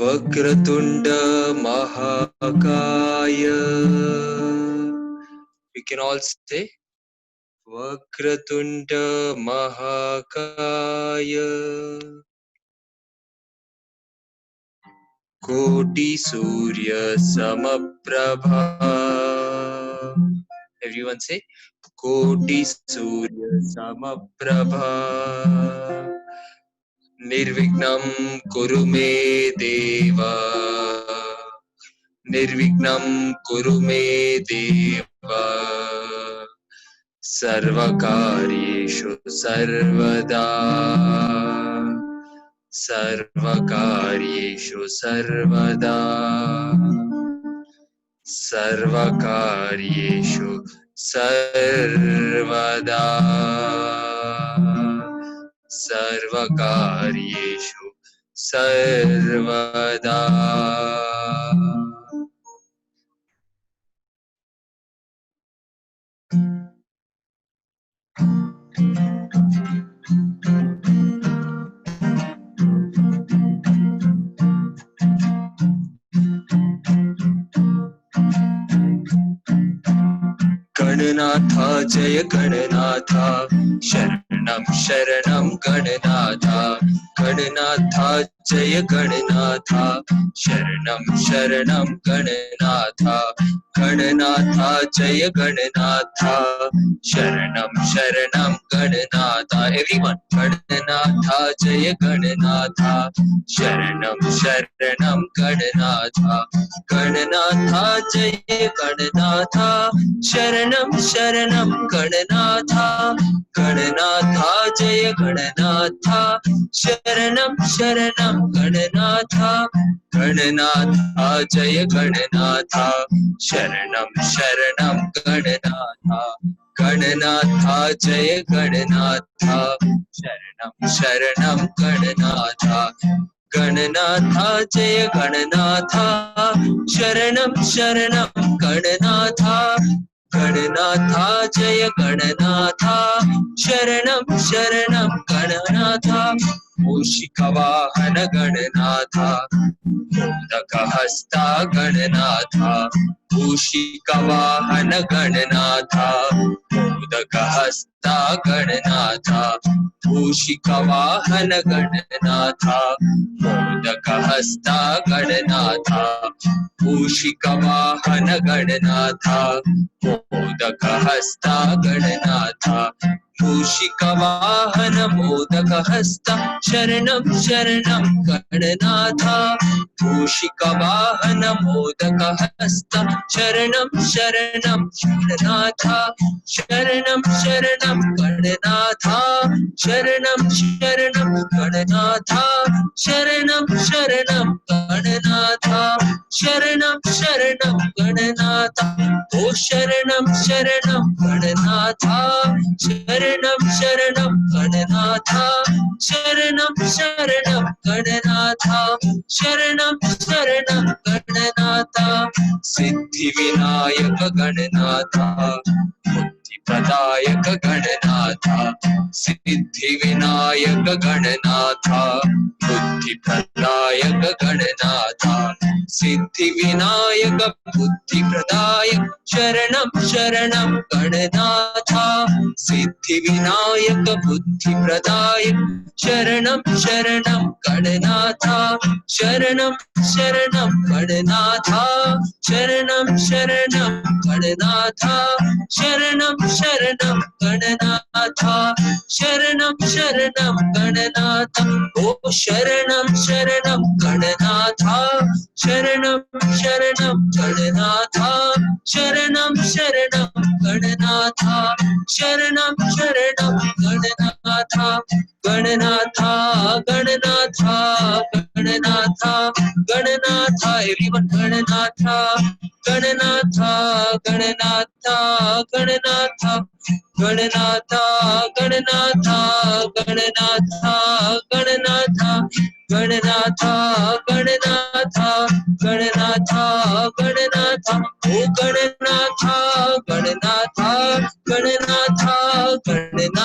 वक्रतुंड महाकाय. We can all say Vakratunda महाकाय कोटि सूर्य समप्रभा. Everyone say कोटि सूर्य समप्रभा. निर्विघ्नं कुरु मे देव. निर्विघ्नं कुरु मे देव. सर्वकार्येषु सर्वदा. सर्वकार्येषु सर्वदा. सर्वकार्येषु सर्वदा. सर्वकार्येषु सर्वदा. गणनाथ जय गणनाथ शरणं शरणं गणनाथ. गणनाथ जय गणनाथ शरणं शरणं गणनाथ. गणनाथ जय गणनाथ शरणं शरणं गणनाथ. Everyone गणनाथ जय गणनाथ शरणं शरणं गणनाथ. गणनाथ जय गणनाथ शरणं शरणं गणनाथ. गणनाथ जय गणनाथ शरणं शरणं गणनाथ. गणनाथ जय गणनाथ शरणं शरणं गणनाथ. गणनाथ जय गणनाथ शरणं शरणं गणनाथ. गणनाथ जय गणनाथ शरणं शरणं गणनाथ. गणनाथ जय गणनाथ शरणं शरणं गणनाथ. मूषिकवाहन गणनाथ मोदकहस्ता गणनाथ. मूषिकवाहन गणनाथ मोदकहस्ता गणनाथ. मूषिकवाहन गणनाथ मोदकहस्ता गणनाथ. मूषिकवाहन गणनाथ मोदकहस्ता गणनाथ. मूषिकवाहन मोदकहस्ता शरणं शरणं गणनाथ. मूषिकवाहन मोदकहस्ता शरणं शरणं गणनाथ. शरणं शरणं गणनाथ. शरणं शरणं गणनाथ. शरणं शरणं गणनाथ. शरणं शरणं गणनाथ. ओ शरणं शरणं गणनाथ. शरणं शरणं गणनाथ. शरणं शरणं गणनाथ. शरणं शरणं गणनाथ. सिद्धिविनायक गणनाथ बुद्धिप्रदायक गणनाथ. सिद्धिविनायक गणनाथ बुद्धिप्रदायक गणनाथ. सिद्धिविनायक बुद्धिप्रदायक शरणं शरणं गणनाथ. सिद्धिविनायक बुद्धिप्रदायक शरणं शरणं गणनाथ. शरणं शरणं गणनाथ. शरणं शरणं गणनाथ. शरणं शरणं गणनाथ. शरणं शरणं गणनाथ. ओ शरणं शरणं गणनाथ. शरणं शरणं गणनाथ. शरणं शरणं गणनाथ. शरणं शरणं Gananath. Gananath Gananath Gananath Gananath. Everyone Gananath Gananath Gananath Gananath Gananath Gananath Gananath Gananath Gananath Gananath Gananath Gananath. O Gananath Gananath Gananath Gananath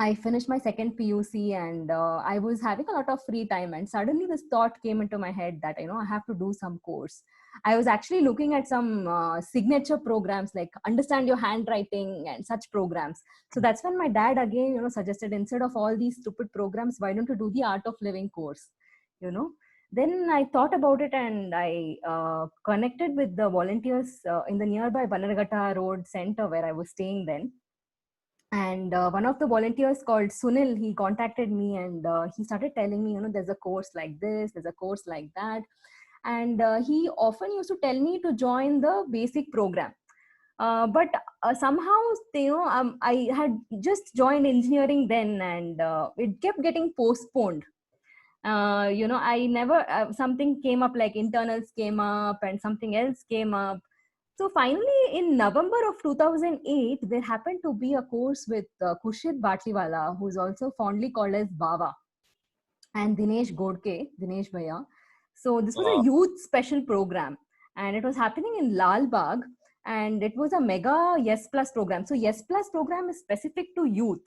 I finished my second PUC, and I was having a lot of free time, and suddenly this thought came into my head that I have to do some course. I was actually looking at some signature programs like Understand Your Handwriting and such programs. So that's when my dad again suggested, instead of all these stupid programs, why don't you do the Art of Living course? You know. Then I thought about it, and I connected with the volunteers in the nearby Bannerghatta Road Center where I was staying then. And one of the volunteers called Sunil, he contacted me, and he started telling me, there's a course like this, there's a course like that. And he often used to tell me to join the basic program. But somehow, I had just joined engineering then, and it kept getting postponed. I never, something came up, like internals came up and something else came up. So finally, in November of 2008, there happened to be a course with Khurshid Batliwala, who's also fondly called as Baba, and Dinesh Godke, Dinesh Bhaiya. So this was a youth special program, and it was happening in Lal Bagh, and it was a mega Yes Plus program. So Yes Plus program is specific to youth.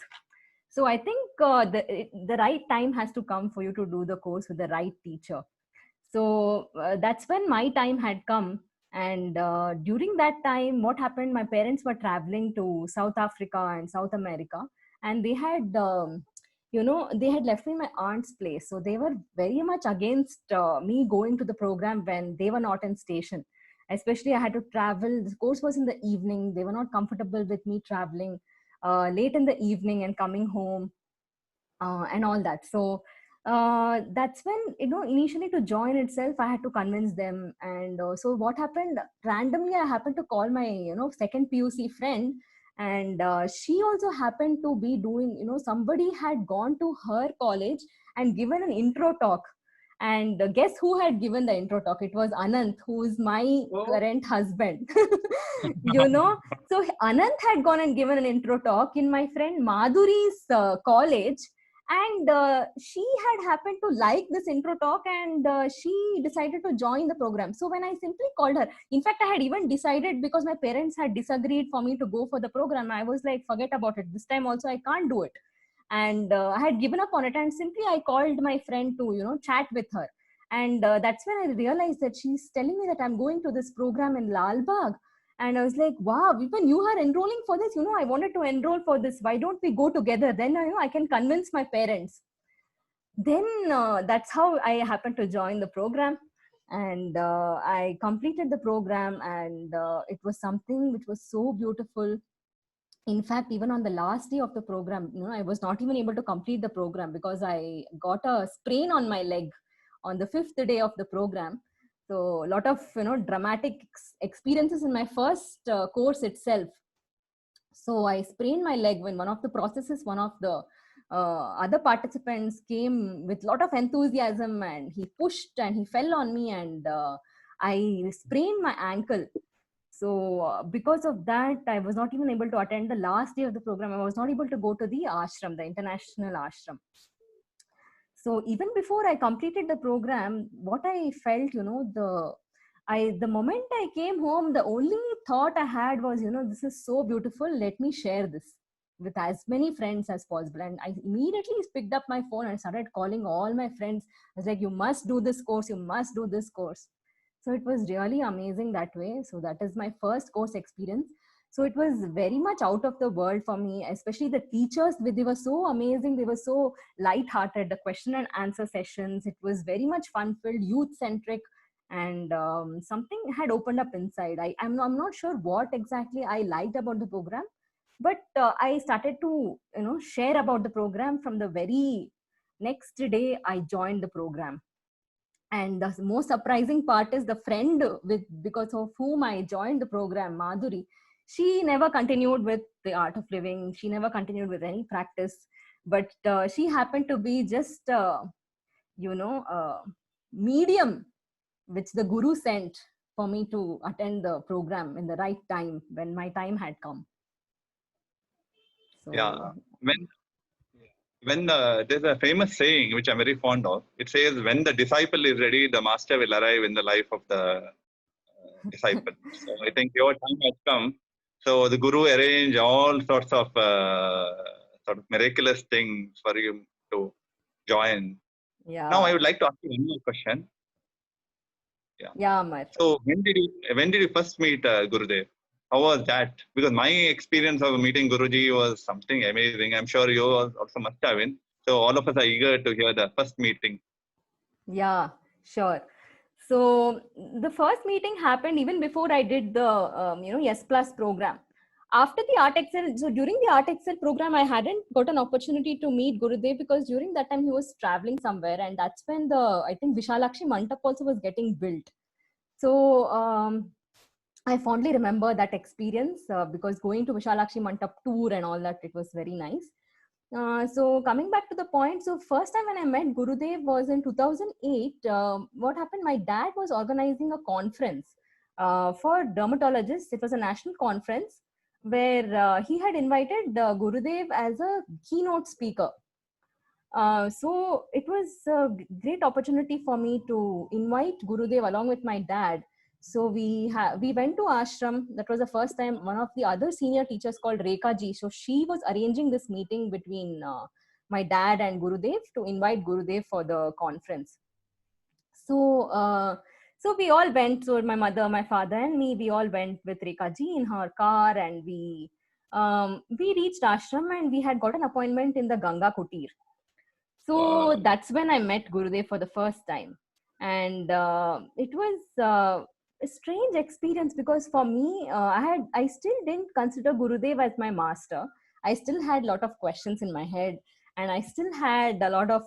So I think the right time has to come for you to do the course with the right teacher. So that's when my time had come. And during that time, what happened, my parents were traveling to South Africa and South America, and they had they had left me my aunt's place. So they were very much against me going to the program when they were not in station. Especially I had to travel, the course was in the evening, they were not comfortable with me traveling late in the evening and coming home and all that. So that's when, initially to join itself, I had to convince them. And so what happened, randomly I happened to call my second PUC friend, and she also happened to be doing, somebody had gone to her college and given an intro talk. And guess who had given the intro talk? It was Anant, who is my current husband. So Anant had gone and given an intro talk in my friend Madhuri's college, and she had happened to like this intro talk, and she decided to join the program. So when I simply called her, in fact I had even decided, because my parents had disagreed for me to go for the program, I was like, forget about it, this time also I can't do it. And I had given up on it, and simply I called my friend to chat with her. And that's when I realized that she's telling me that I'm going to this program in Lal Bagh. And I was like, wow, even you are enrolling for this, I wanted to enroll for this, why don't we go together, then I can convince my parents. Then that's how I happened to join the program. And I completed the program, and it was something which was so beautiful. In fact, even on the last day of the program, I was not even able to complete the program because I got a sprain on my leg on the 5th day of the program. So a lot of dramatic experiences in my first course itself. So I sprained my leg when one of the processes, one of the other participants came with a lot of enthusiasm, and he pushed and he fell on me, and I sprained my ankle. So because of that, I was not even able to attend the last day of the program. I was not able to go to the ashram, the international ashram. So even before I completed the program, what I felt, the moment I came home, the only thought I had was, this is so beautiful. Let me share this with as many friends as possible. And I immediately picked up my phone and started calling all my friends. I was like, you must do this course. You must do this course. So it was really amazing that way. So that is my first course experience. So it was very much out of the world for me, especially the teachers. They were so amazing. They were so light-hearted. The question and answer sessions, it was very much fun-filled, youth-centric, and something had opened up inside. I'm not sure what exactly I liked about the program, but I started to share about the program from the very next day I joined the program. And the most surprising part is the friend because of whom I joined the program, Madhuri, she never continued with the Art of Living. She never continued with any practice, but she happened to be just, medium which the Guru sent for me to attend the program in the right time when my time had come. So, yeah, when there's a famous saying which I'm very fond of. It says, "When the disciple is ready, the master will arrive in the life of the disciple." So I think your time has come. So the Guru arranged all sorts of sort of miraculous thing for you to join. Yeah. Now, I would like to ask you one more question. Yeah, Amar. So, when did you first meet Gurudev? How was that? Because my experience of meeting Guruji was something amazing. I'm sure you also must have been. So, all of us are eager to hear the first meeting. Yeah, sure. So the first meeting happened even before I did the Yes Plus program. After the Art Excel, so during the Art Excel program, I hadn't got an opportunity to meet Gurudev because during that time he was traveling somewhere, and that's when I think Vishalakshi Mandap also was getting built. So I fondly remember that experience because going to Vishalakshi Mandap tour and all that, it was very nice. So coming back to the point, so first time when I met Gurudev was in 2008. What happened? My dad was organizing a conference for dermatologists. It was a national conference where he had invited Gurudev as a keynote speaker. So it was a great opportunity for me to invite Gurudev along with my dad. So we went to ashram. That was the first time. One of the other senior teachers called Rekha ji. So she was arranging this meeting between my dad and Gurudev to invite Gurudev for the conference. So we all went. So my mother, my father, and me, we all went with Rekha ji in her car, and we reached ashram, and we had got an appointment in the Ganga Kutir. So that's when I met Gurudev for the first time. And it was a strange experience because for me, I still didn't consider Gurudev as my master. I still had a lot of questions in my head, and I still had a lot of,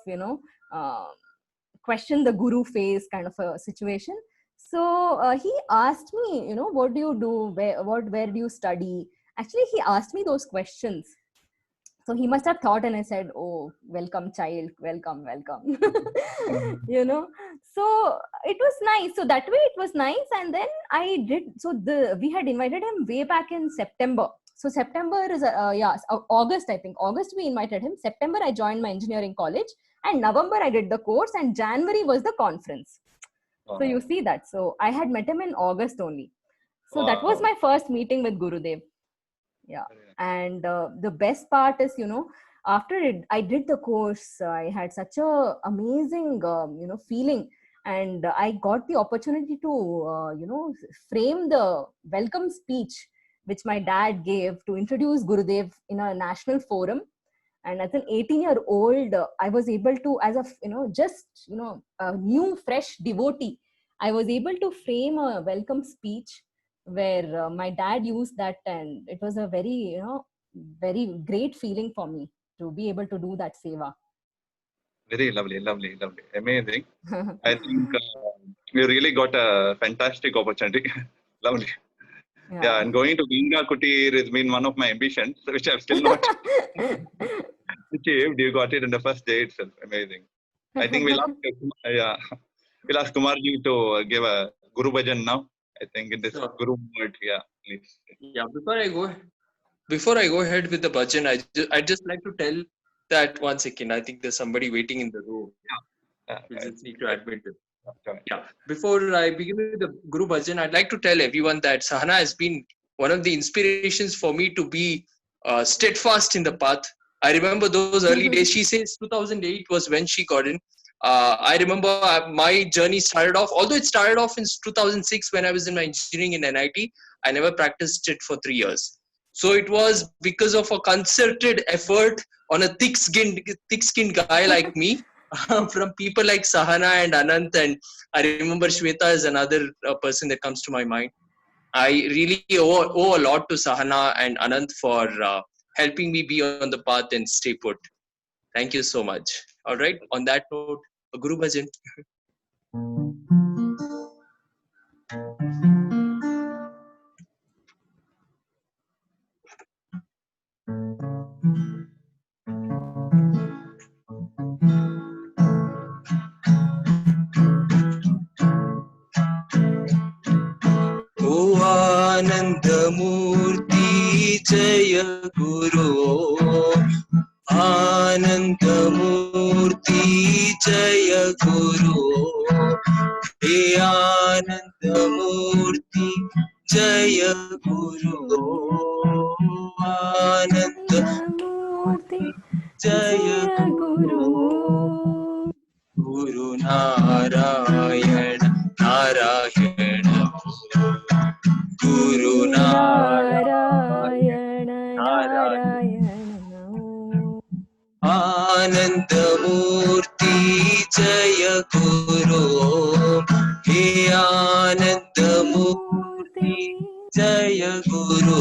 question the guru face kind of a situation. So he asked me, what do you do? Where do you study? Actually, he asked me those questions. So he must have thought, and I said, "Oh, welcome, child, welcome." So it was nice. So that way it was nice. And then I did. So we had invited him way back in September. So September is August, I think. August we invited him. September I joined my engineering college, and November I did the course, and January was the conference. So you see that. So I had met him in August only. So that was my first meeting with Gurudev. Yeah. And the best part is, after I did the course, I had such a amazing, feeling, and I got the opportunity to, frame the welcome speech which my dad gave to introduce Gurudev in a national forum. And as an 18-year-old, I was able to, as a new, fresh devotee, I was able to frame a welcome speech where my dad used that, and it was a very, very great feeling for me to be able to do that seva. Very lovely, amazing. I think you really got a fantastic opportunity. Lovely. Yeah, and going to Ganga Kutir has been one of my ambitions, which I've still not achieved. You got it in the first day itself. Amazing. I think we'll ask Kumarji to give a Guru Bhajan now. I think in this Guru word, please. Yeah, before I go ahead with the bhajan, I'd just like to tell that 1 second. I think there's somebody waiting in the room. We just need to admit it. Yeah. Before I begin with the Guru Bhajan, I'd like to tell everyone that Sahana has been one of the inspirations for me to be steadfast in the path. I remember those early days. She says 2008 was when she got in. I remember my journey started off, although it started off in 2006 when I was in my engineering in NIT, I never practiced it for 3 years. So it was because of a concerted effort on a thick-skinned guy like me, from people like Sahana and Anant, and I remember Shweta is another person that comes to my mind. I really owe a lot to Sahana and Anant for helping me be on the path and stay put. Thank you so much. All right. On that note, a Guru Bhajan. O Anandamurti Jaya Guru, Anandamurti Jaya Guru, He Anandamurti Jaya Guru, Anandamurti जय गुरु गुरु नारायण नारायण गुरु नारायण नारायण आनंद मूर्ति जय गुरु हे आनंद मूर्ति जय गुरु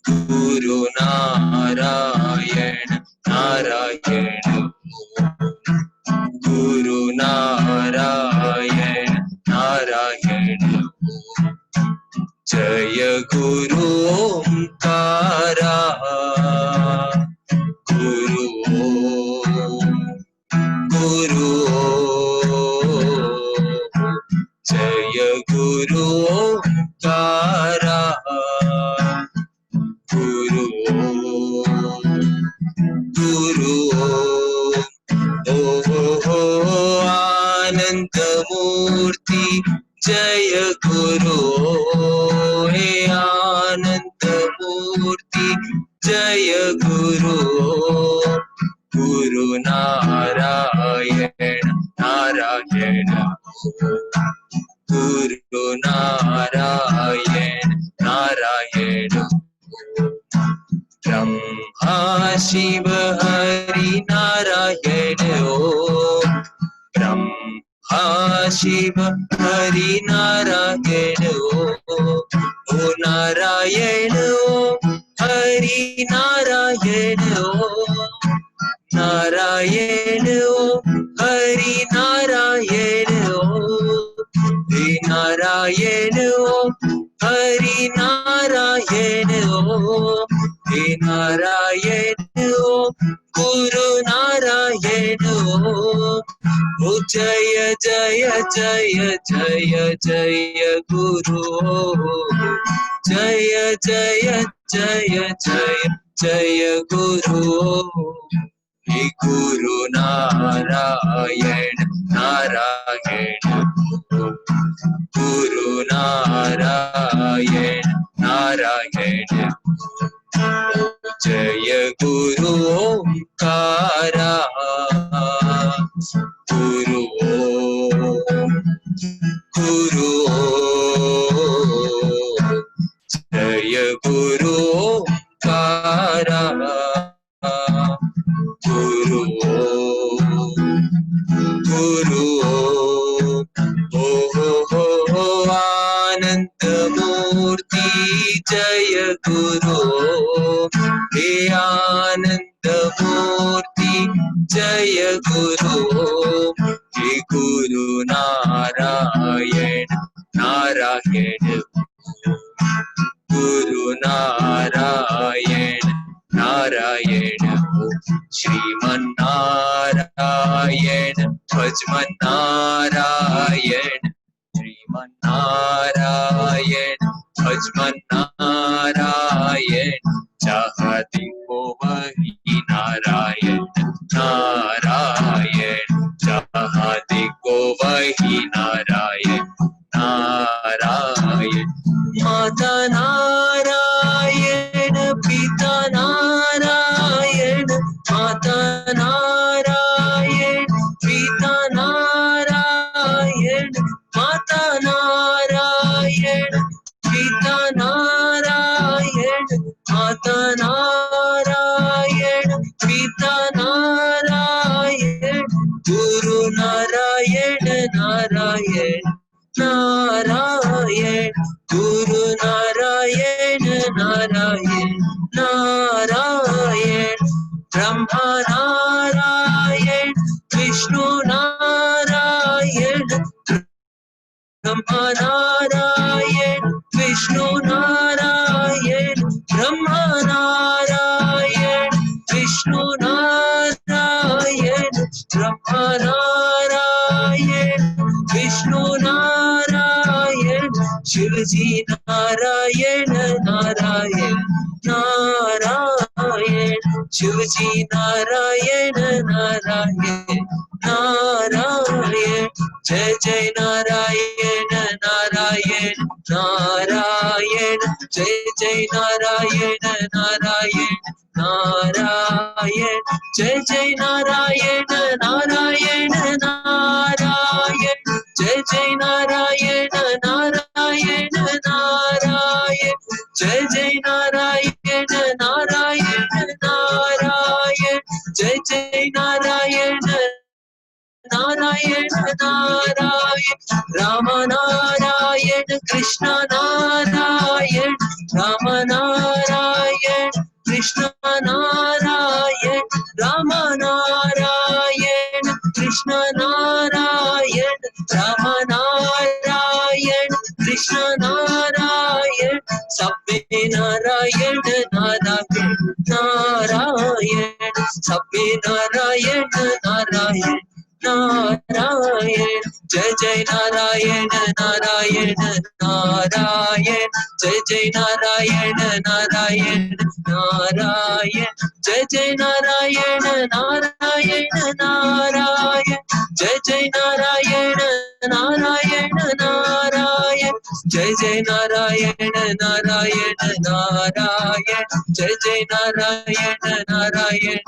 गुरु नारायण नारायण गुरु नारायण नारायण जय गुरु ओंकारा गुरु गुरु जय गुरु ओंकारा गुरु गुरु ओ आनंद मूर्ति जय गुरु हे आनंद मूर्ति जय गुरु गुरु नारायण नारायण गुरु नारायण नारायण ब्रह्मा शिव हरि नारायण ओम ब्रह्मा शिव हरि नारायण ओ नारायण ओम हरि नारायण ओम नारायण ओम हरि नारायण ओम हे नारायण ओम हरि नारायण ओम हे नारायण ओम गुरु नारायण ओम ओ जय जय जय जय जय गुरु जय जय जय जय जय गुरु हे गुरु नारायण नारायण गुरु नारायण नारायण जय गुरु ओंकारा गुरु गुरु जय गुरु ओंकारा गुरु गुरु ओ आनंद मूर्ति जय गुरु हे आनंद मूर्ति जय गुरु हे गुरु नारायण नारायण गुरु नारायण नारायण श्रीमन्नारायण भजमन्नारायण श्रीमन्नारायण भजमन्नारायण चाहते को वही नारायण नारायण चाहते को वही नारायण नारायण माता नारायण पिता नारायण माता नारायण पिता नारायण माता नारायण पिता नारायण माता नारायण पिता नारायण गुरु नारायण नारायण नारायण गुरु नारायण नारायण नारायण ब्रह्मा नारायण विष्णु नारायण ब्रह्मा नारायण विष्णु नारायण ब्रह्मा नारायण विष्णु नारायण ब्रह्मा नारायण विष्णु नारायण शिवजी नारायण नारायण नारायण शिवजी नारायण नारायण नारायण जय जय नारायण नारायण नारायण जय जय Narayan Narayan Narayan, Jai Jai Narayan, Narayan, Narayan, Jai Jai Narayan, Narayan, Narayan, Jai Jai Narayan, Narayan, Narayan, Jai Jai Narayan, Narayan, Narayan, Rama Narayan, Krishna Narayan, Rama Narayan, Krishna Narayan, Rama Narayan, Krishna Narayan, Rama Narayan, Krishna Narayan, Sabbe Narayan, Narayan, Narayan, Sabbe Narayan, Narayan, Narayan, Jai Jai Narayan, Narayan, Narayan, Jai Jai Narayan, Narayan, Narayan, Jai Jai Narayan, Narayan, Narayan, Jai Jai Narayan, Narayan, Narayan, Jai Jai Narayan, Narayan, Narayan, Jai Jai Narayan, Narayan,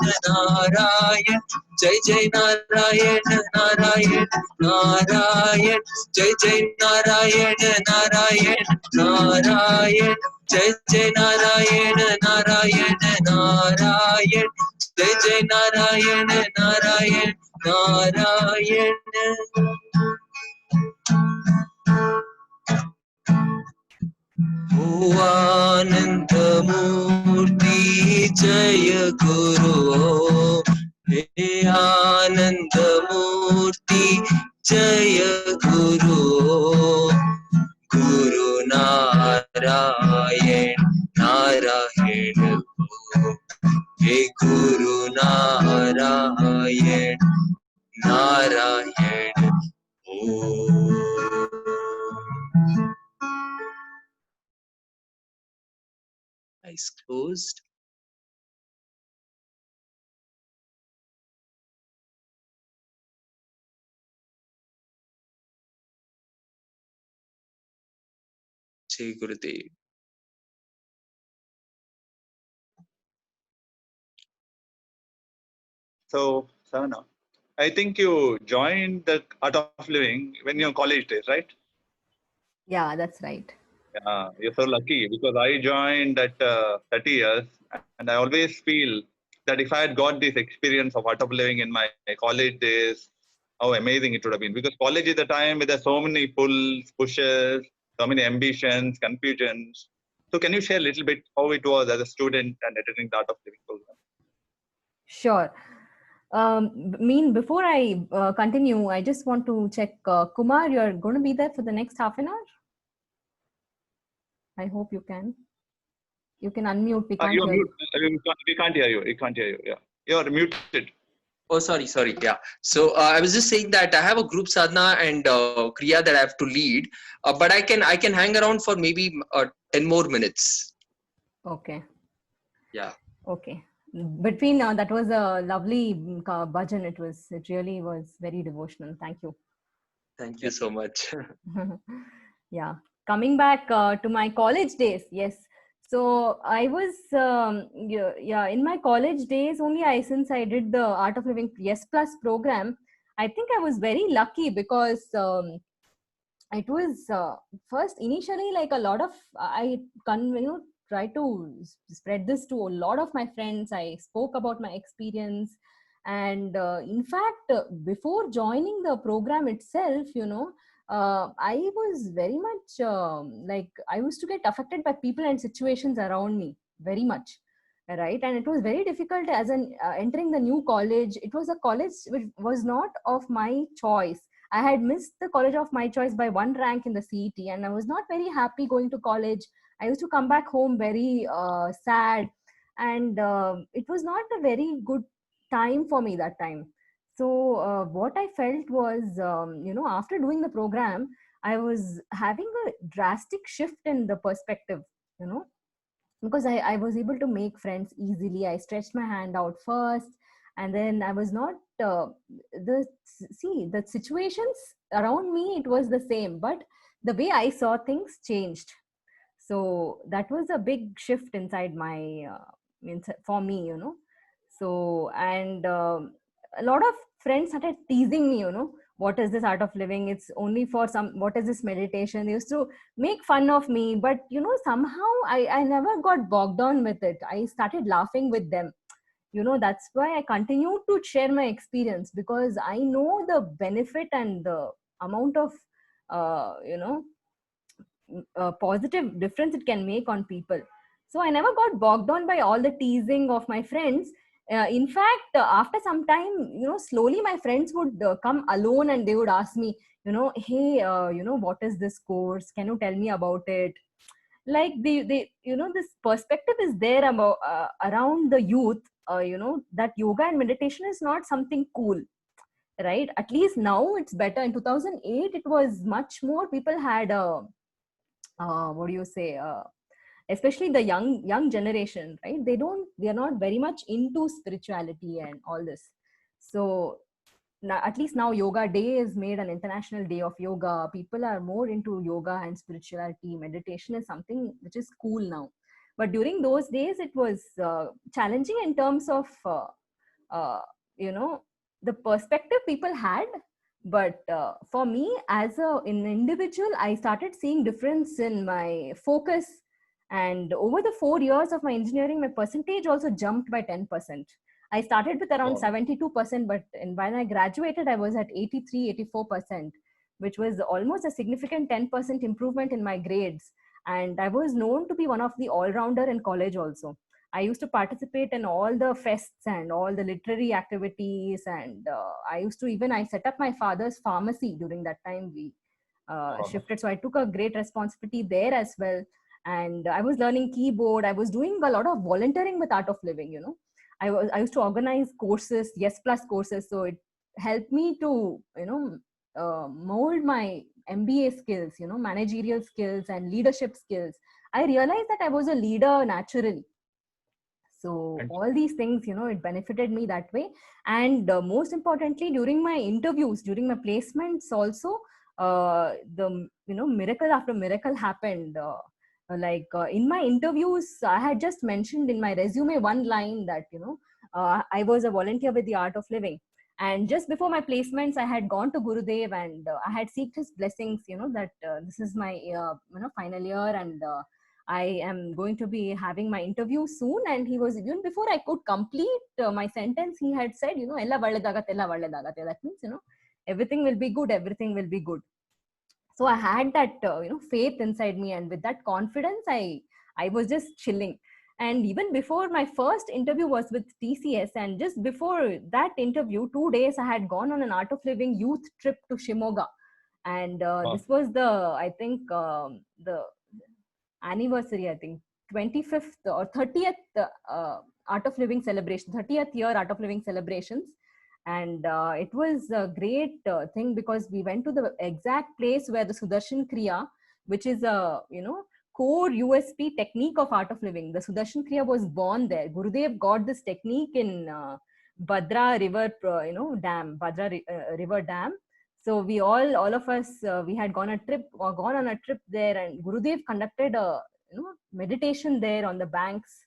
Narayan, Jai Jai Narayan, Narayan, Narayan, Jai Jai Narayan, Narayan, Narayan, Jai Jai Narayan, Narayan, Narayan, Jai Jai Narayan, Narayan, Narayan. Anandamurti Jaya Guru, He Anandamurti Jaya Guru, Guru Narayan, Narayan, He Guru Narayan, Narayan, Eyes closed. Jai Gurudev. So, Savana, I think you joined the Art of Living when you're college days, right? Yeah, that's right. Yeah, you're so lucky because I joined at 30 years, and I always feel that if I had got this experience of Art of Living in my college days, how amazing it would have been. Because college is the time where there's so many pulls, pushes, so many ambitions, confusions. So, can you share a little bit how it was as a student and attending the Art of Living program? Sure. Before I continue, I just want to check, Kumar, you're going to be there for the next half an hour? I hope you can. You can unmute. We can't hear you. We can't hear you. We can't hear you. Yeah, you're muted. Oh, sorry. Yeah. So I was just saying that I have a group sadhana and kriya that I have to lead, but I can hang around for maybe 10 more minutes. Okay. Yeah. Okay. Between that was a lovely bhajan. It really was very devotional. Thank you. Thank you so much. Yeah. Coming back to my college days. Yes. So I was, in my college days only, since I did the Art of Living Yes Plus program, I think I was very lucky because it was first initially like a lot of, try to spread this to a lot of my friends. I spoke about my experience. And in fact, before joining the program itself, I was very much I used to get affected by people and situations around me very much, right? And it was very difficult as an entering the new college. It was a college which was not of my choice. I had missed the college of my choice by 1 rank in the CET, and I was not very happy going to college. I used to come back home very sad, and it was not a very good time for me that time. So what I felt was, after doing the program, I was having a drastic shift in the perspective, because I was able to make friends easily. I stretched my hand out first, and then I was not the situations around me, it was the same, but the way I saw things changed. So that was a big shift inside my means for me, you know. So, and a lot of friends started teasing me, you know, what is this art of living? It's only for some, what is this meditation? They used to make fun of me, but you know, somehow I never got bogged down with it. I started laughing with them. You know, that's why I continue to share my experience, because I know the benefit and the amount of, you know, positive difference it can make on people. So I never got bogged down by all the teasing of my friends. In fact, after some time, you know, slowly my friends would come alone and they would ask me, you know, hey, you know, what is this course? Can you tell me about it? Like they you know, this perspective is there about around the youth, you know, that yoga and meditation is not something cool, right? At least now it's better. In 2008 it was much more, people had a what do you say, especially the young generation, right? They're not very much into spirituality and all this. So now, at least now yoga day is made an international day of yoga. People are more into yoga and spirituality. Meditation is something which is cool now, but during those days it was challenging in terms of uh, you know, the perspective people had. But for me as an individual, I started seeing difference in my focus, and over the 4 years of my engineering, my percentage also jumped by 10%. I started with around 72%, but when I graduated I was at 83-84%, which was almost a significant 10% improvement in my grades. And I was known to be one of the all-rounder in college also. I used to participate in all the fests and all the literary activities, and I set up my father's pharmacy during that time. We shifted, so I took a great responsibility there as well. And I was learning keyboard. I was doing a lot of volunteering with Art of Living. You know, I used to organize courses, Yes Plus courses, so it helped me to, you know, mold my MBA skills, you know, managerial skills and leadership skills. I realized that I was a leader naturally. So all these things, you know, it benefited me that way. And most importantly, during my interviews, during my placements also, the, you know, miracle after miracle happened. In my interviews, I had just mentioned in my resume one line that, you know, I was a volunteer with the Art of Living. And just before my placements, I had gone to Gurudev and I had seeked his blessings, you know, that this is my, you know, final year, and I am going to be having my interview soon. And he was, even before I could complete my sentence, he had said, you know, ella valledagate, ella valledagate. That means, you know, everything will be good, everything will be good. So I had that, you know, faith inside me. And with that confidence, I was just chilling. And even before my first interview was with TCS, and just before that interview, 2 days, I had gone on an Art of Living youth trip to Shimoga. And this was the, I think, the anniversary, I think 25th or 30th Art of Living celebration, 30th year Art of Living celebrations. And it was a great thing, because we went to the exact place where the Sudarshan Kriya, which is a, you know, core USP technique of Art of Living. The Sudarshan Kriya was born there. Gurudev got this technique in Bhadra River, you know, dam, Bhadra River dam. So we all of us, we had gone on a trip there, and Gurudev conducted a, you know, meditation there on the banks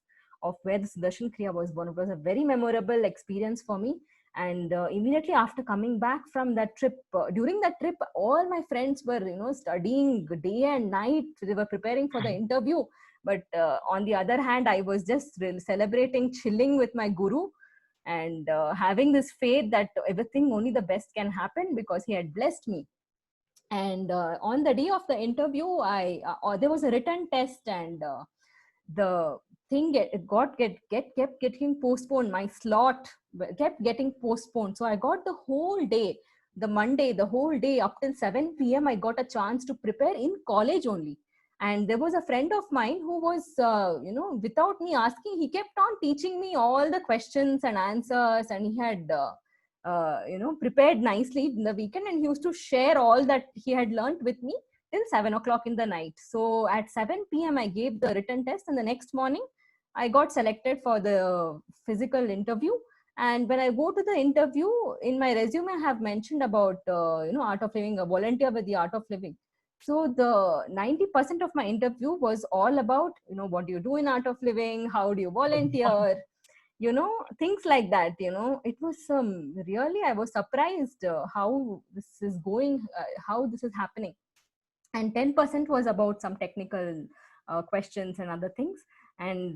of where the Sudarshan Kriya was born. It was a very memorable experience for me. And immediately after coming back from that trip, during that trip, all my friends were, you know, studying day and night. They were preparing for the interview. But on the other hand, I was just celebrating, chilling with my guru, and having this faith that everything, only the best can happen, because he had blessed me. And on the day of the interview, there was a written test, and the thing kept getting postponed. My slot kept getting postponed, so I got the whole day, the Monday, the whole day up till 7 p.m. I got a chance to prepare in college only. And there was a friend of mine who was, you know, without me asking, he kept on teaching me all the questions and answers, and he had you know, prepared nicely in the weekend, and he used to share all that he had learned with me till 7 o'clock in the night. So at 7 p.m. I gave the written test, and the next morning I got selected for the physical interview. And when I go to the interview, in my resume I have mentioned about you know, Art of Living, a volunteer with the Art of Living. So the 90% of my interview was all about, what do you do in Art of Living? How do you volunteer? Things like that. It was really, I was surprised how this is going, how this is happening. And 10% was about some technical questions and other things. And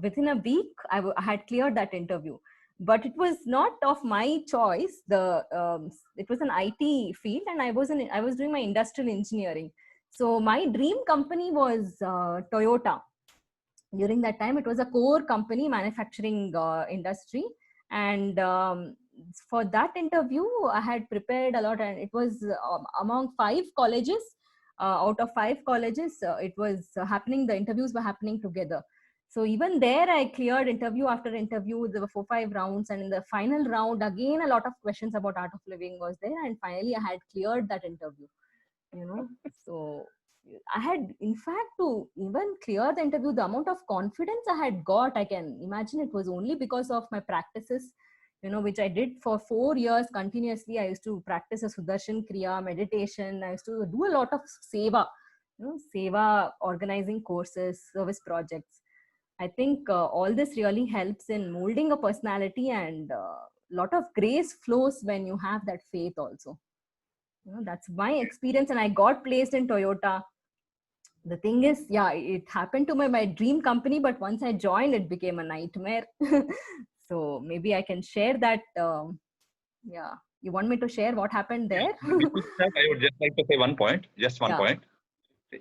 within a week, I had cleared that interview. But it was not of my choice. It was an IT field, and I was doing my industrial engineering. So my dream company was Toyota. During that time, it was a core company, manufacturing industry. And for that interview, I had prepared a lot, and it was among 5 colleges. Out of 5 colleges, it was happening, the interviews were happening together. So even there, I cleared interview after interview. There were 4-5 rounds, and in the final round, again, a lot of questions about Art of Living was there, and finally I had cleared that interview. So I had, in fact, to even clear the interview, the amount of confidence I had got, I can imagine it was only because of my practices, which I did for 4 years continuously. I used to practice a Sudarshan Kriya, meditation. I used to do a lot of seva, seva, organizing courses, service projects. I think all this really helps in molding a personality, and a lot of grace flows when you have that faith also. That's my experience, and I got placed in Toyota. The thing is, yeah, it happened to my dream company, but once I joined, it became a nightmare. So maybe I can share that. Yeah, you want me to share what happened there? I would just like to say one point, just one point.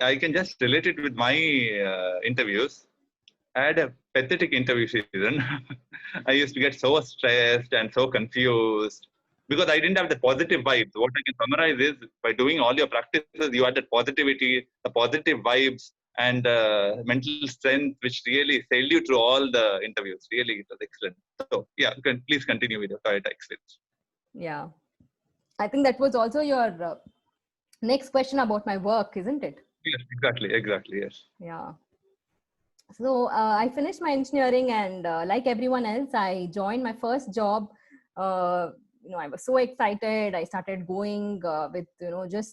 I can just relate it with my interviews. I had a pathetic interview season. I used to get so stressed and so confused because I didn't have the positive vibes. What I can summarize is, by doing all your practices, you had that positivity, the positive vibes, and mental strength, which really sailed you through all the interviews. Really, it was excellent. So yeah, please continue with your Toyota experience. Yeah, I think that was also your next question about my work, isn't it? Yes, exactly, yes. Yeah. So I finished my engineering, and like everyone else, I joined my first job. I was so excited. I started going with,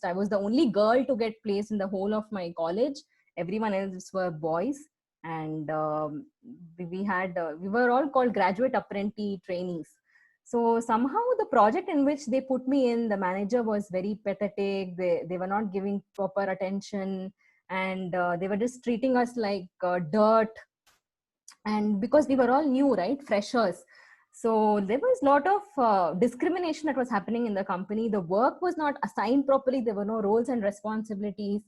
I was the only girl to get placed in the whole of my college. Everyone else were boys. And we were all called graduate apprentice trainees. So somehow the project in which they put me in, the manager was very pathetic. They were not giving proper attention, and they were just treating us like dirt. And because we were all new, right, freshers, so there was a lot of discrimination that was happening in the company. The work was not assigned properly. There were no roles and responsibilities.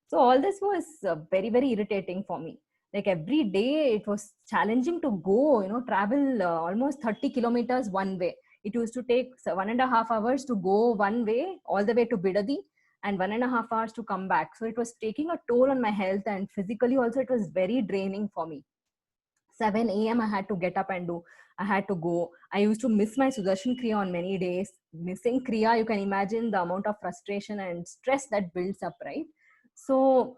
So all this was very, very irritating for me. Like every day it was challenging to go, travel almost 30 kilometers one way. It used to take 1.5 hours to go one way, all the way to Bidadi, and 1.5 hours to come back. So it was taking a toll on my health, and physically also it was very draining for me. 7 a.m. I had to get up and do. I had to go. I used to miss my Sudarshan Kriya on many days. Missing Kriya, you can imagine the amount of frustration and stress that builds up, right? So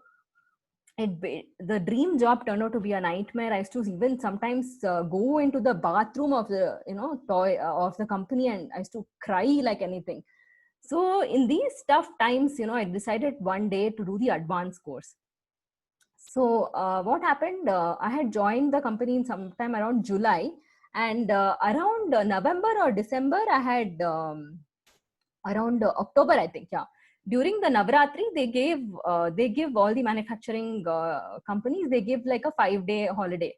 the dream job turned out to be a nightmare. I used to even sometimes go into the bathroom of the of the company, and I used to cry like anything. So in these tough times, I decided one day to do the advanced course. So what happened, I had joined the company in sometime around July, and around November or December, I had around October, I think, yeah. During the Navratri, they give all the manufacturing companies, they give like a 5-day holiday.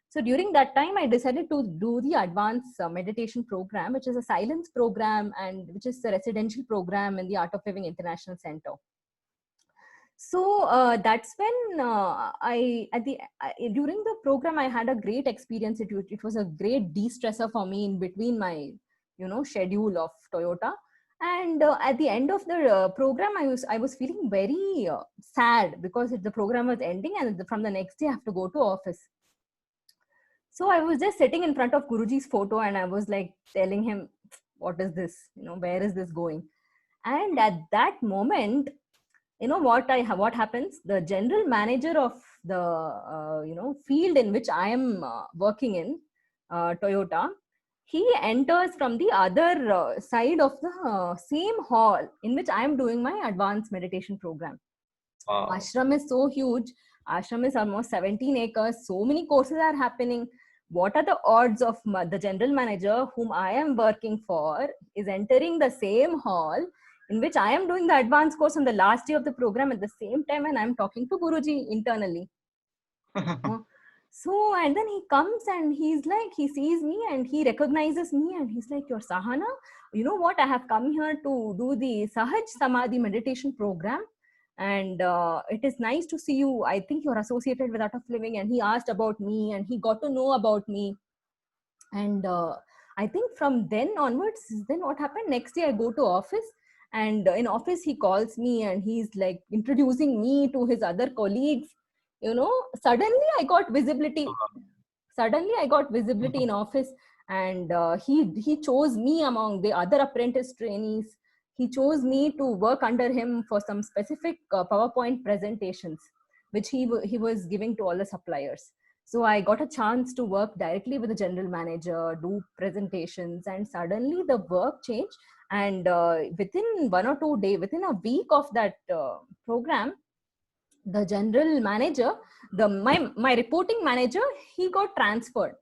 So during that time, I decided to do the advanced meditation program, which is a silence program, and which is a residential program in the Art of Living International Center. So that's when during the program, I had a great experience. It was a great de-stressor for me in between my, schedule of Toyota. And at the end of the program, I was feeling very sad because the program was ending, and from the next day I have to go to office. So I was just sitting in front of Guruji's photo, and I was like telling him, what is this? Where is this going? And at that moment, what happens? The general manager of the field in which I am working in, Toyota, he enters from the other side of the same hall in which I am doing my advanced meditation program. Wow. Ashram is so huge. Ashram is almost 17 acres. So many courses are happening. What are the odds of the general manager whom I am working for is entering the same hall in which I am doing the advanced course on the last day of the program at the same time, and I'm talking to Guruji internally. So, and then he comes and he's like, he sees me and he recognizes me and he's like, "You're Sahana? You know what? I have come here to do the Sahaj Samadhi meditation program. And it is nice to see you. I think you're associated with Art of Living." And he asked about me and he got to know about me. And I think from then onwards, then what happened? Next day I go to office, and in office he calls me and he's like introducing me to his other colleagues. Suddenly I got visibility. In office, and he chose me among the other apprentice trainees. He chose me to work under him for some specific PowerPoint presentations, which he was giving to all the suppliers. So I got a chance to work directly with the general manager, do presentations, and suddenly the work changed. And within 1 or 2 days, within a week of that program, the general manager, my reporting manager, he got transferred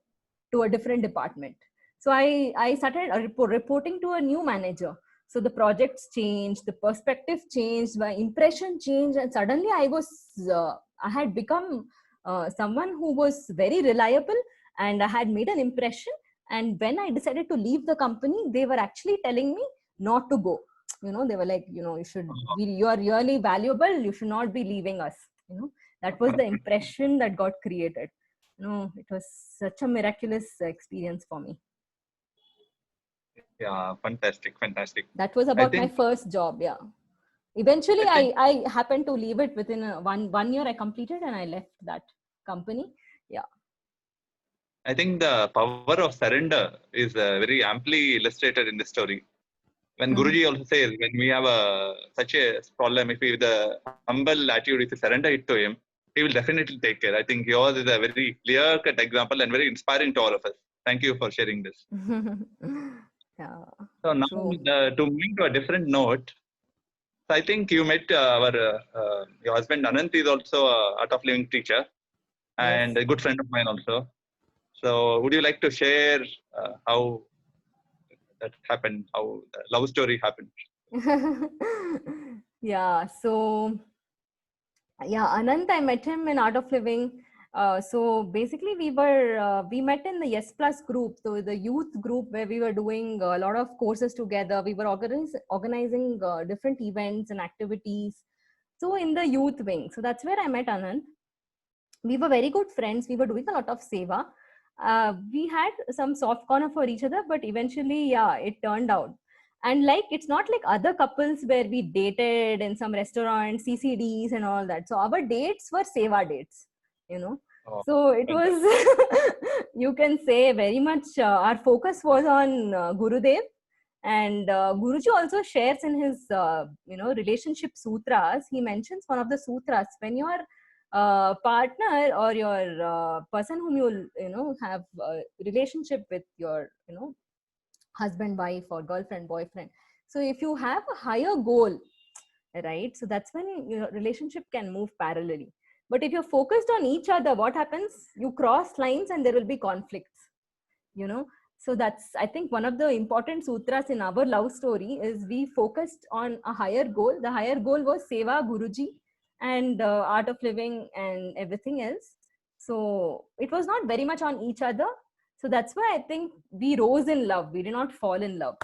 to a different department. So I started reporting to a new manager. So the projects changed, the perspective changed, my impression changed, and suddenly I had become someone who was very reliable, and I had made an impression. And when I decided to leave the company, they were actually telling me not to go. They were like, you are really valuable, you should not be leaving us. That was the impression that got created. It was such a miraculous experience for me. Yeah, fantastic. That was about my first job. Yeah, eventually I happened to leave it within one year. I completed and I left that company. Yeah, I think the power of surrender is very amply illustrated in this story. When Guruji also says, when we have such a problem, if we with a humble attitude, if you surrender it to him, he will definitely take care. I think yours is a very clear-cut example and very inspiring to all of us. Thank you for sharing this. Yeah. So now to move to a different note, so I think you met your husband Anant is also a Art of Living teacher and a good friend of mine also. So would you like to share how that happened, how the love story happened? Yeah, so Anant, I met him in Art of Living. So basically we met in the Yes Plus group, so the youth group where we were doing a lot of courses together. We were organizing different events and activities. So in the youth wing, so that's where I met Anant. We were very good friends. We were doing a lot of seva. We had some soft corner for each other, but eventually, it turned out. And it's not like other couples where we dated in some restaurant, CCDs and all that. So our dates were seva dates, Oh, so it was, you can say, very much our focus was on Gurudev. And Guruji also shares in his, relationship sutras, he mentions one of the sutras, when your partner or your person whom you have a relationship with, your husband, wife, or girlfriend, boyfriend, so if you have a higher goal, right, so that's when your relationship can move parallelly. But if you're focused on each other, what happens? You cross lines and there will be conflicts, so that's, I think, one of the important sutras in our love story is we focused on a higher goal. The higher goal was seva, Guruji, and Art of Living and everything else. So it was not very much on each other. So that's why I think we rose in love. We did not fall in love.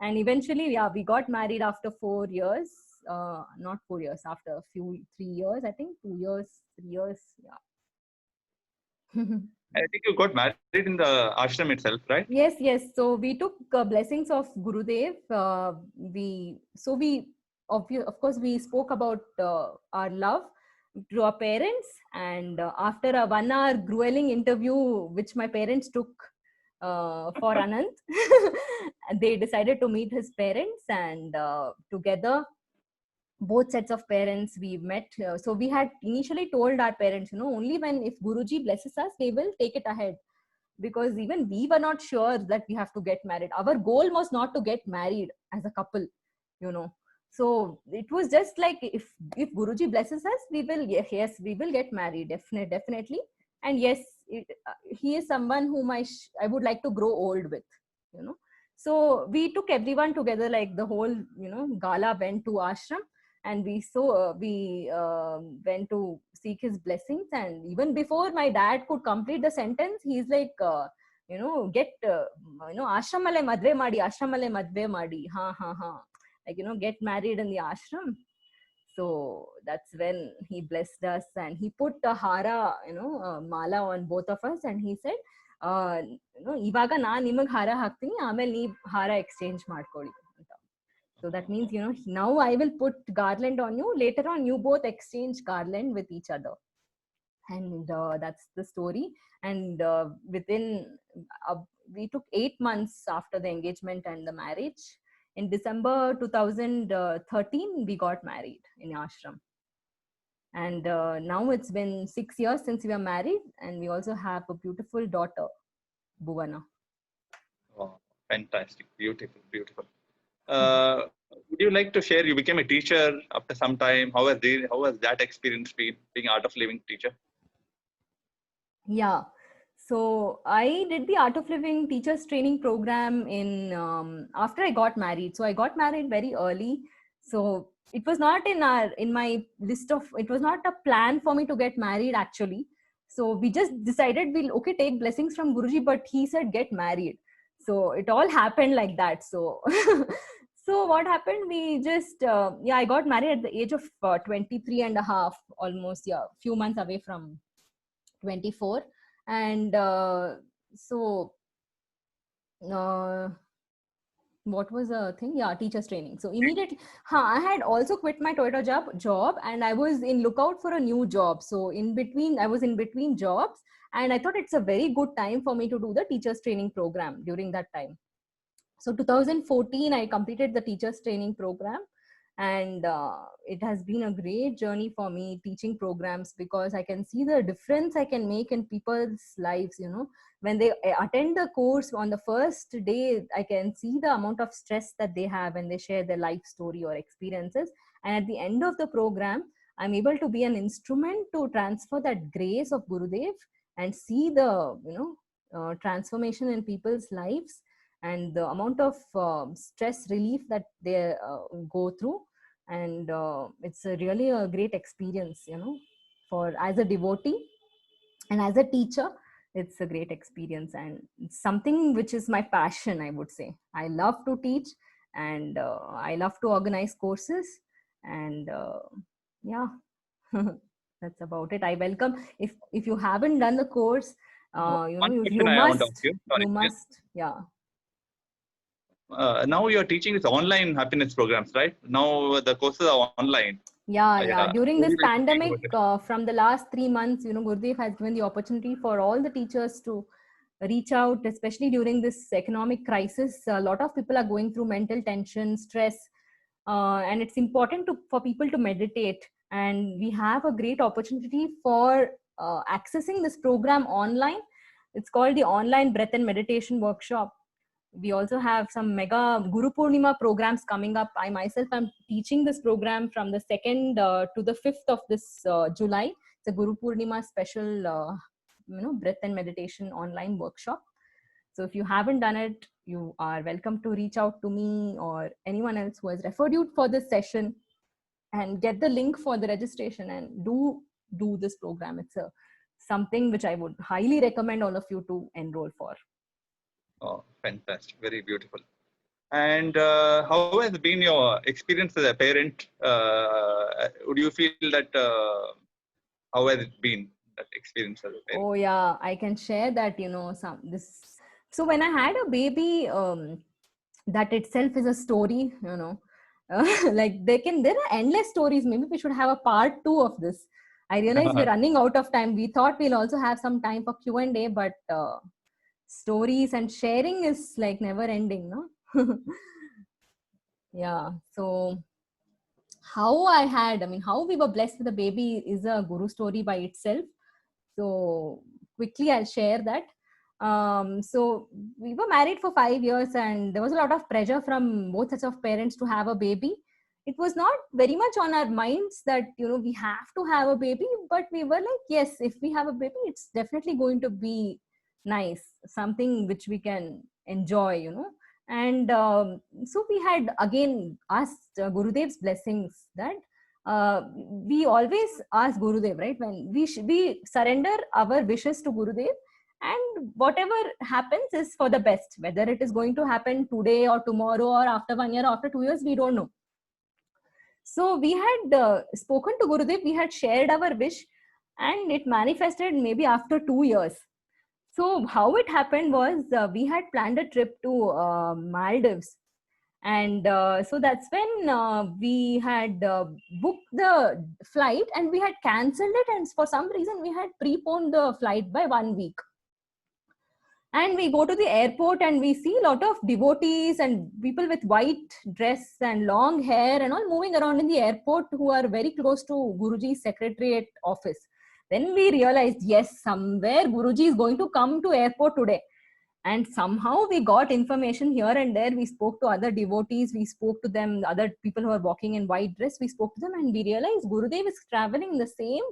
And eventually, we got married after 4 years. Not 4 years, after a few 3 years, I think 2 years, 3 years. Yeah. I think you got married in the ashram itself, right? Yes. So we took blessings of Gurudev. Of course, we spoke about our love to our parents, and after a 1 hour grueling interview, which my parents took for Anant, they decided to meet his parents, and together, both sets of parents, we met. So we had initially told our parents, only when if Guruji blesses us, we will take it ahead. Because even we were not sure that we have to get married. Our goal was not to get married as a couple, So it was just like, if Guruji blesses us, we will, yes, we will get married, definitely. And yes, he is someone whom I would like to grow old with, you know. So we took everyone together, like the whole, gala went to ashram, and we went to seek his blessings. And even before my dad could complete the sentence, he's like, get ashramale madve madi, ha, like, get married in the ashram. So that's when he blessed us, and he put a hara, mala on both of us, and he said, ivaga na nimag hara haktini, amel nee hara exchange ಮಾಡ್ಕೊಳ್ಳಿ. So that means, now I will put garland on you, later on you both exchange garland with each other. And that's the story. And we took 8 months after the engagement and the marriage. In December 2013, we got married in ashram. And now it's been 6 years since we are married, and we also have a beautiful daughter, Bhuvana. Oh, fantastic. Beautiful, beautiful. Would you like to share, you became a teacher after some time. How has that experience been, being Art of Living teacher? Yeah. So I did the Art of Living teachers training program after I got married. So I got married very early. So it was not in my list of, it was not a plan for me to get married actually. So we just decided we'll take blessings from Guruji, but he said get married. So it all happened like that. So so what happened, we just I got married at the age of 23 and a half, almost, few months away from 24. And so what was the thing? Teachers training. So immediately, I had also quit my Toyota job, and I was in lookout for a new job. So I was in between jobs, and I thought it's a very good time for me to do the teachers training program during that time. So 2014, I completed the teachers training program. And it has been a great journey for me teaching programs, because I can see the difference I can make in people's lives. When they attend the course on the first day, I can see the amount of stress that they have when they share their life story or experiences. And at the end of the program, I'm able to be an instrument to transfer that grace of Gurudev and see the transformation in people's lives, and the amount of stress relief that they go through. And it's really a great experience, for as a devotee and as a teacher. It's a great experience, and it's something which is my passion, I would say. I love to teach, and I love to organize courses. And that's about it. I welcome, if you haven't done the course, you must. Now you're teaching this online happiness programs, right? Now the courses are online. Yeah. During this pandemic, from the last 3 months, Gurudev has given the opportunity for all the teachers to reach out, especially during this economic crisis. A lot of people are going through mental tension, stress, and it's important for people to meditate. And we have a great opportunity for accessing this program online. It's called the Online Breath and Meditation Workshop. We also have some mega Guru Purnima programs coming up. I myself am teaching this program from the 2nd to the 5th of this July. It's a Guru Purnima special breath and meditation online workshop. So if you haven't done it, you are welcome to reach out to me or anyone else who has referred you for this session, and get the link for the registration, and do this program. It's something which I would highly recommend all of you to enroll for. Oh, fantastic. Very beautiful. And how has been your experience as a parent? Would you feel that, how has it been, that experience as a parent? Oh yeah, I can share that, so when I had a baby, that itself is a story, like there are endless stories. Maybe we should have a part 2 of this. I realize we're running out of time. We thought we'll also have some time for Q&A, but stories and sharing is like never ending, no? Yeah. So how we were blessed with a baby is a Guru story by itself. So quickly I'll share that. So we were married for 5 years, and there was a lot of pressure from both sets of parents to have a baby. it was not very much on our minds that, we have to have a baby, but we were like, yes, if we have a baby, it's definitely going to be nice, something which we can enjoy, And so we had again asked Gurudev's blessings, that we always ask Gurudev, right? When we surrender our wishes to Gurudev, and whatever happens is for the best. Whether it is going to happen today or tomorrow or after 1 year, after 2 years, we don't know. So we had spoken to Gurudev, we had shared our wish, and it manifested maybe after 2 years. So how it happened was, we had planned a trip to Maldives. And so that's when we had booked the flight, and we had cancelled it. And for some reason, we had preponed the flight by 1 week. And we go to the airport, and we see a lot of devotees and people with white dress and long hair and all moving around in the airport, who are very close to Guruji's secretariat office. Then we realized, yes, somewhere Guruji is going to come to airport today. And somehow we got information here and there. We spoke to other devotees, we spoke to them, other people who are walking in white dress, we spoke to them, and we realized Gurudev is traveling the same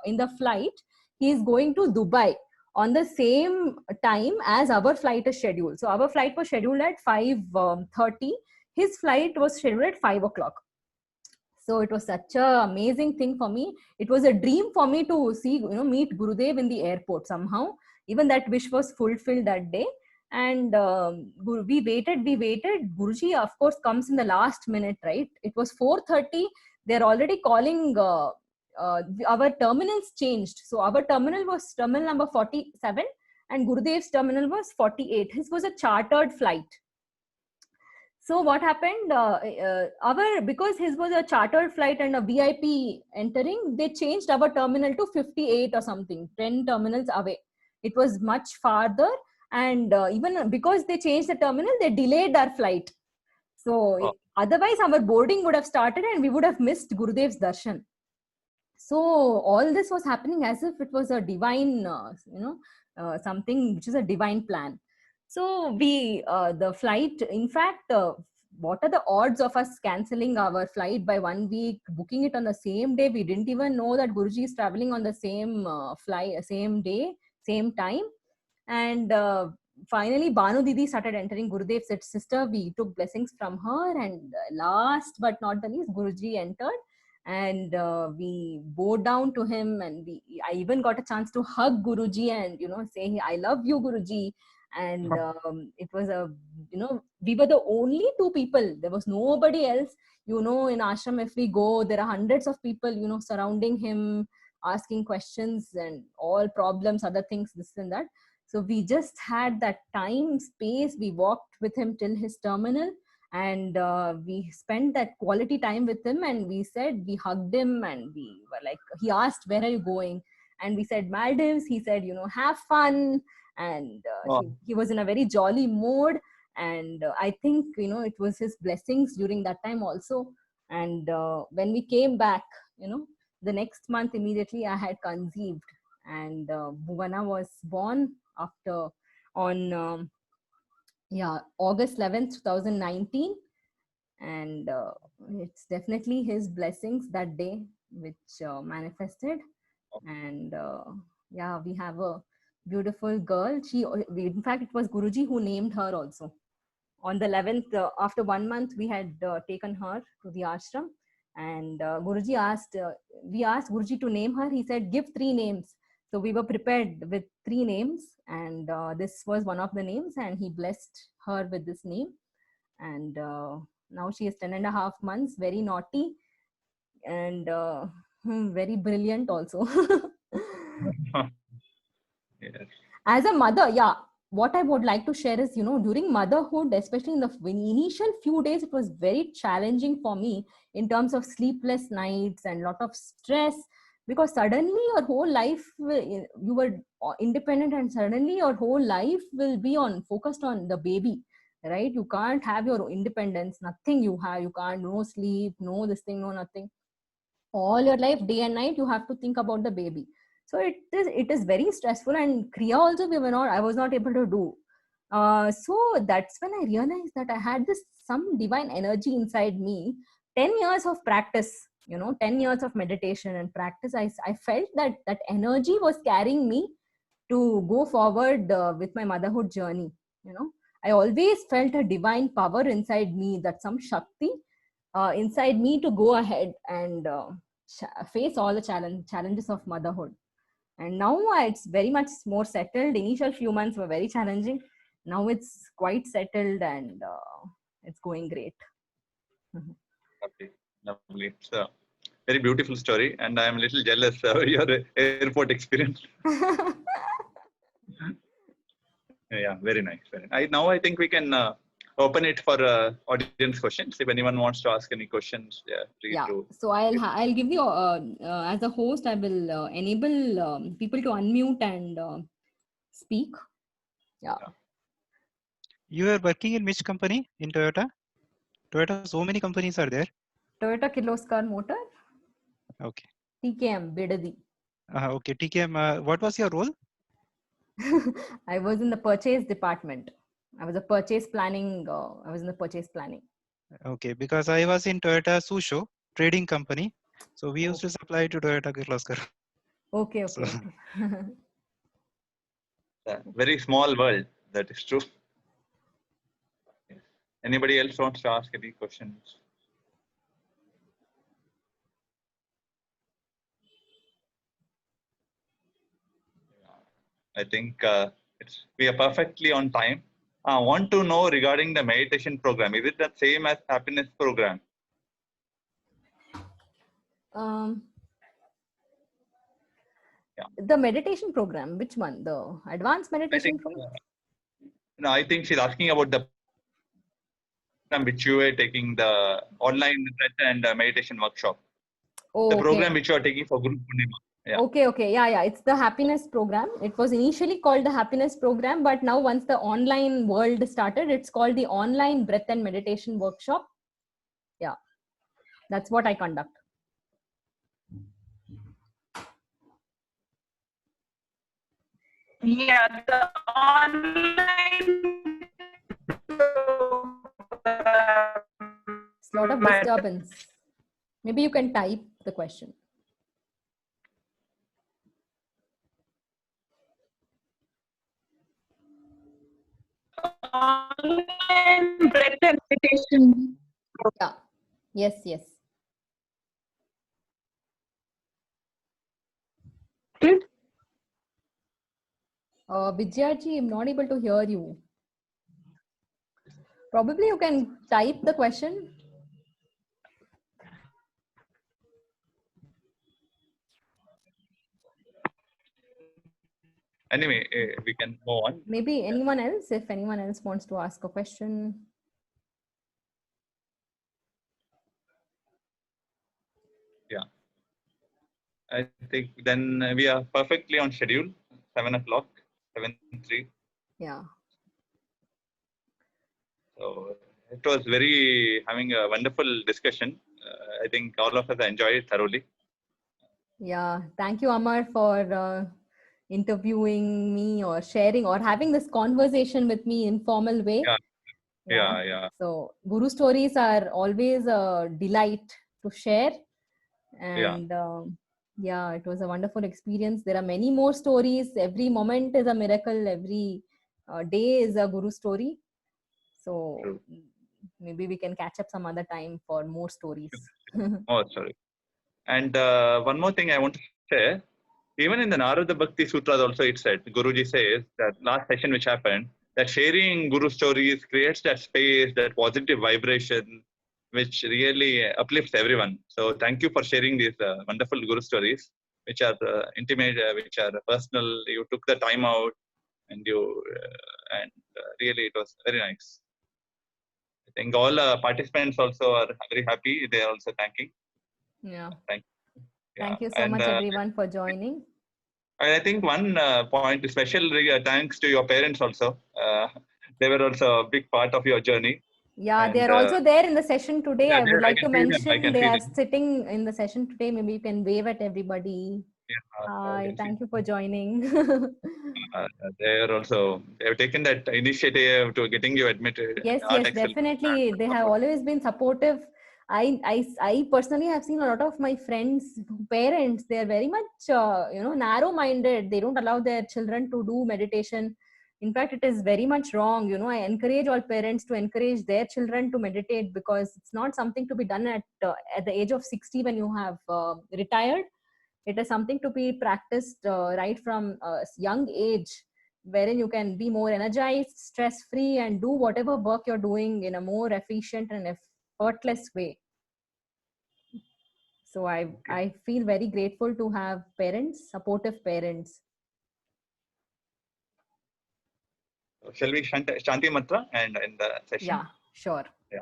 in the flight. He is going to Dubai on the same time as our flight is scheduled. So our flight was scheduled at 5:30. His flight was scheduled at 5 o'clock. So it was such an amazing thing for me. It was a dream for me to see, meet Gurudev in the airport somehow. Even that wish was fulfilled that day. And we waited. Guruji, of course, comes in the last minute, right? It was 4:30. They're already calling. Our terminals changed. So our terminal was terminal number 47, and Gurudev's terminal was 48. His was a chartered flight. So what happened, because his was a chartered flight and a VIP entering, they changed our terminal to 58 or something, 10 terminals away. It was much farther, and even because they changed the terminal, they delayed our flight. So otherwise our boarding would have started and we would have missed Gurudev's darshan. So all this was happening as if it was a divine, something which is a divine plan. So the flight, in fact, what are the odds of us cancelling our flight by 1 week, booking it on the same day? We didn't even know that Guruji is traveling on the same flight, same day, same time. And finally, Banu Didi started entering. Gurudev's sister, we took blessings from her. And last but not the least, Guruji entered. And we bowed down to him, and I even got a chance to hug Guruji and, say, I love you, Guruji. And it was we were the only two people. There was nobody else. In ashram, if we go, there are hundreds of people, surrounding him, asking questions and all problems, other things, this and that. So we just had that time, space. We walked with him till his terminal, and we spent that quality time with him. And we hugged him, and we were like, he asked, where are you going? And we said, Maldives. He said, have fun. And he was in a very jolly mood. And I think, it was his blessings during that time also. And when we came back, the next month, immediately I had conceived, and Bhuvana was born on August 11th, 2019. And it's definitely his blessings that day which manifested. And we have a beautiful girl. In fact, it was Guruji who named her also. On the 11th, after 1 month, we had taken her to the ashram. And Guruji we asked Guruji to name her. He said, give 3 names. So we were prepared with 3 names, and this was one of the names, and he blessed her with this name. And now she is 10.5 months, very naughty, and very brilliant also. Yes. As a mother, what I would like to share is, during motherhood, especially in the initial few days, it was very challenging for me in terms of sleepless nights and lot of stress. Because suddenly your whole life, you were independent, and suddenly your whole life will be focused on the baby, right? You can't have your independence, nothing you have. You can't, no sleep, no this thing, no nothing. All your life, day and night, you have to think about the baby. So it is very stressful. And Kriya also, I was not able to do. So that's when I realized that I had some divine energy inside me 10 years of practice, 10 years of meditation and practice, I felt that energy was carrying me to go forward with my motherhood journey. I always felt a divine power inside me, that some Shakti inside me to go ahead and face all the challenges of motherhood. And now it's very much more settled. Initial few months were very challenging. Now it's quite settled and it's going great. Lovely, lovely. It's a very beautiful story, and I am a little jealous of your airport experience. Yeah, very nice. Very nice. Now I think we can open it for audience questions. If anyone wants to ask any questions, please do. So I'll give you as a host, I will enable people to unmute and speak. Yeah. You are working in which company in Toyota? Toyota, so many companies are there. Toyota Kirloskar Motor. Okay. TKM Bidadi. Okay, TKM. What was your role? I was in the purchase department. I was in the purchase planning. Okay, because I was in Toyota Susho trading company, so we used to supply to Toyota Kirloskar. Okay. So, Very small world. That is true. Anybody else wants to ask any questions? I think we are perfectly on time. I want to know regarding the meditation program. Is it the same as happiness program? The meditation program, which one? The advanced meditation program? No, I think she's asking about the program which you were taking, the online and meditation workshop. Oh, the program which you are taking for Guru Purnima. Yeah. Okay. Yeah. It's the happiness program. It was initially called the happiness program, but now once the online world started, it's called the online breath and meditation workshop. Yeah. That's what I conduct. Yeah, the online. It's a lot of disturbance. Maybe you can type the question. Online breath and meditation. Yeah. Yes. Good. Vidyaji, I'm not able to hear you. Probably you can type the question. Anyway, we can move on. Maybe anyone else, if anyone else wants to ask a question. Yeah. I think then we are perfectly on schedule. 7 o'clock, 7:03. Yeah. So it was having a wonderful discussion. I think all of us enjoyed it thoroughly. Yeah. Thank you, Amar, for interviewing me or sharing or having this conversation with me in formal way. Yeah. So Guru stories are always a delight to share. And it was a wonderful experience. There are many more stories. Every moment is a miracle. Every day is a Guru story. So True. Maybe we can catch up some other time for more stories. Oh, sorry. And one more thing I want to share. Even in the Narada Bhakti Sutras also it said, Guruji says that last session which happened, that sharing Guru stories creates that space, that positive vibration, which really uplifts everyone. So thank you for sharing these wonderful Guru stories, which are intimate, which are personal. You took the time out and really it was very nice. I think all participants also are very happy. They are also thanking. Yeah. Thank you so much everyone for joining. I think one point, special thanks to your parents also. They were also a big part of your journey. Yeah, they are also there in the session today. I would like to mention they are them. sitting in the session today. Maybe you can wave at everybody. Hi, thank you for joining. They have taken that initiative to getting you admitted. Yes, definitely. They have always been supportive. I personally have seen a lot of my friends, parents, they are very much, narrow-minded. They don't allow their children to do meditation. In fact, it is very much wrong. I encourage all parents to encourage their children to meditate, because it's not something to be done at the age of 60 when you have retired. It is something to be practiced right from a young age, wherein you can be more energized, stress free, and do whatever work you're doing in a more efficient and effortless way. So I feel very grateful to have parents, supportive parents. Shall we Shanti mantra and in the session? Yeah, sure. Yeah.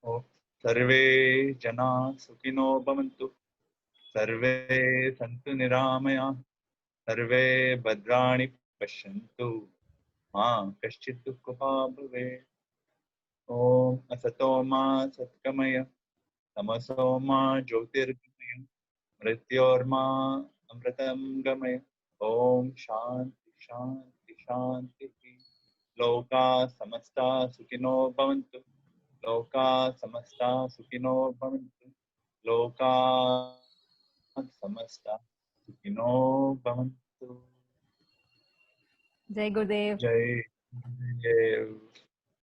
Oh, sarve jana sukhino bhavantu, sarve santu niramaya, sarve bhadrani pashyantu, ma kaschit dukkha bhave. Om asato ma satkamaya, tamaso ma jyotirgamaya, mrityorma amritam gamaya. Om shanti shanti shanti. Loka samasta sukhino bhavantu. Loka samasta sukhino bhavantu. Loka samasta sukhino bhavantu. Jai Gurudev. Jai